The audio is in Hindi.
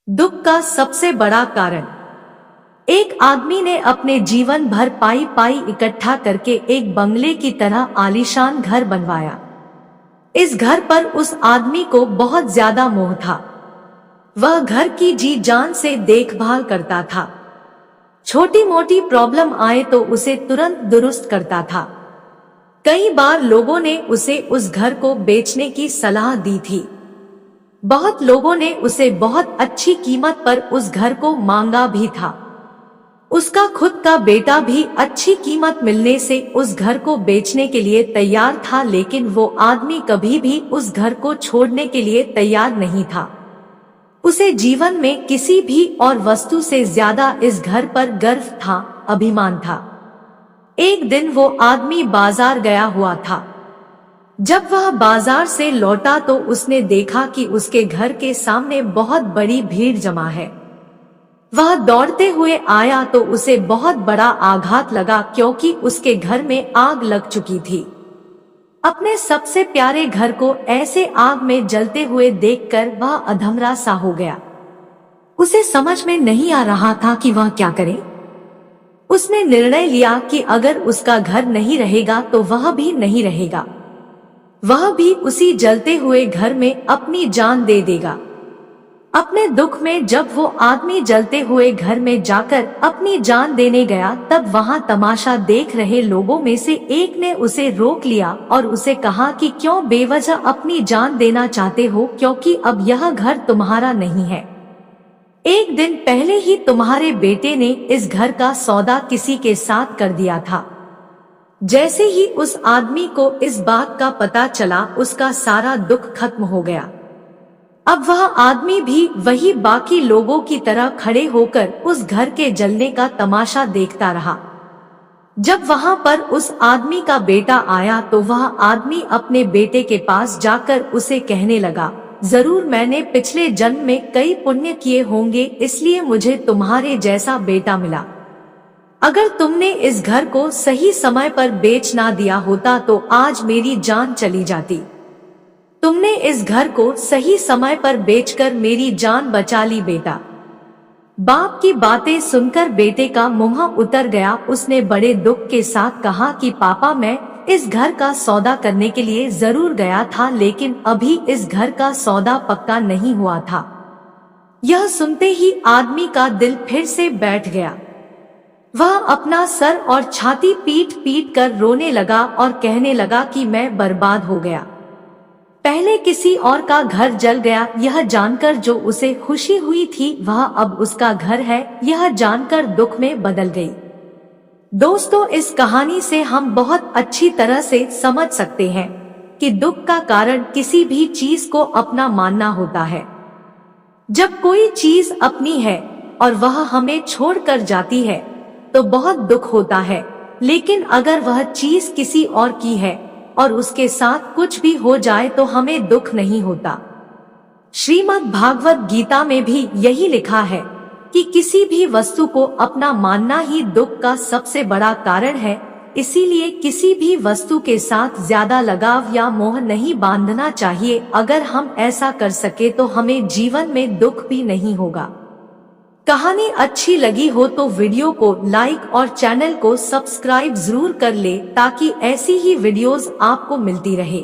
दुख का सबसे बड़ा कारण। एक आदमी ने अपने जीवन भर पाई पाई इकट्ठा करके एक बंगले की तरह आलीशान घर बनवाया। इस घर पर उस आदमी को बहुत ज्यादा मोह था। वह घर की जी जान से देखभाल करता था। छोटी मोटी प्रॉब्लम आए तो उसे तुरंत दुरुस्त करता था। कई बार लोगों ने उसे उस घर को बेचने की सलाह दी थी। बहुत लोगों ने उसे बहुत अच्छी कीमत पर उस घर को मांगा भी था। उसका खुद का बेटा भी अच्छी कीमत मिलने से उस घर को बेचने के लिए तैयार था, लेकिन वो आदमी कभी भी उस घर को छोड़ने के लिए तैयार नहीं था। उसे जीवन में किसी भी और वस्तु से ज्यादा इस घर पर गर्व था, अभिमान था। एक दिन वो आदमी बाजार गया हुआ था। जब वह बाजार से लौटा तो उसने देखा कि उसके घर के सामने बहुत बड़ी भीड़ जमा है। वह दौड़ते हुए आया तो उसे बहुत बड़ा आघात लगा, क्योंकि उसके घर में आग लग चुकी थी। अपने सबसे प्यारे घर को ऐसे आग में जलते हुए देखकर वह अधमरा सा हो गया। उसे समझ में नहीं आ रहा था कि वह क्या करे। उसने निर्णय लिया कि अगर उसका घर नहीं रहेगा तो वह भी नहीं रहेगा। वह भी उसी जलते हुए घर में अपनी जान दे देगा। अपने दुख में जब वो आदमी जलते हुए घर में जाकर अपनी जान देने गया, तब वहां तमाशा देख रहे लोगों में से एक ने उसे रोक लिया और उसे कहा कि क्यों बेवजह अपनी जान देना चाहते हो, क्योंकि अब यह घर तुम्हारा नहीं है। एक दिन पहले ही तुम्हारे बेटे ने इस घर का सौदा किसी के साथ कर दिया था। जैसे ही उस आदमी को इस बात का पता चला, उसका सारा दुख खत्म हो गया। अब वह आदमी भी वही बाकी लोगों की तरह खड़े होकर उस घर के जलने का तमाशा देखता रहा। जब वहां पर उस आदमी का बेटा आया तो वह आदमी अपने बेटे के पास जाकर उसे कहने लगा, जरूर मैंने पिछले जन्म में कई पुण्य किए होंगे, इसलिए मुझे तुम्हारे जैसा बेटा मिला। अगर तुमने इस घर को सही समय पर बेच ना दिया होता तो आज मेरी जान चली जाती। तुमने इस घर को सही समय पर बेचकर मेरी जान बचा ली बेटा। बाप की बातें सुनकर बेटे का मुंह उतर गया। उसने बड़े दुख के साथ कहा कि पापा, मैं इस घर का सौदा करने के लिए जरूर गया था, लेकिन अभी इस घर का सौदा पक्का नहीं हुआ था। यह सुनते ही आदमी का दिल फिर से बैठ गया। वह अपना सर और छाती पीट पीट कर रोने लगा और कहने लगा कि मैं बर्बाद हो गया। पहले किसी और का घर जल गया, यह जानकर जो उसे खुशी हुई थी वह अब उसका घर है, यह जानकर दुख में बदल गई। दोस्तों, इस कहानी से हम बहुत अच्छी तरह से समझ सकते हैं कि दुख का कारण किसी भी चीज को अपना मानना होता है। जब कोई चीज अपनी है और वह हमें छोड़कर जाती है तो बहुत दुख होता है, लेकिन अगर वह चीज किसी और की है और उसके साथ कुछ भी हो जाए तो हमें दुख नहीं होता। श्रीमद् भागवत गीता में भी यही लिखा है कि किसी भी वस्तु को अपना मानना ही दुख का सबसे बड़ा कारण है। इसीलिए किसी भी वस्तु के साथ ज्यादा लगाव या मोह नहीं बांधना चाहिए। अगर हम ऐसा कर सके तो हमें जीवन में दुख भी नहीं होगा। कहानी अच्छी लगी हो तो वीडियो को लाइक और चैनल को सब्सक्राइब जरूर कर ले, ताकि ऐसी ही वीडियोस आपको मिलती रहे।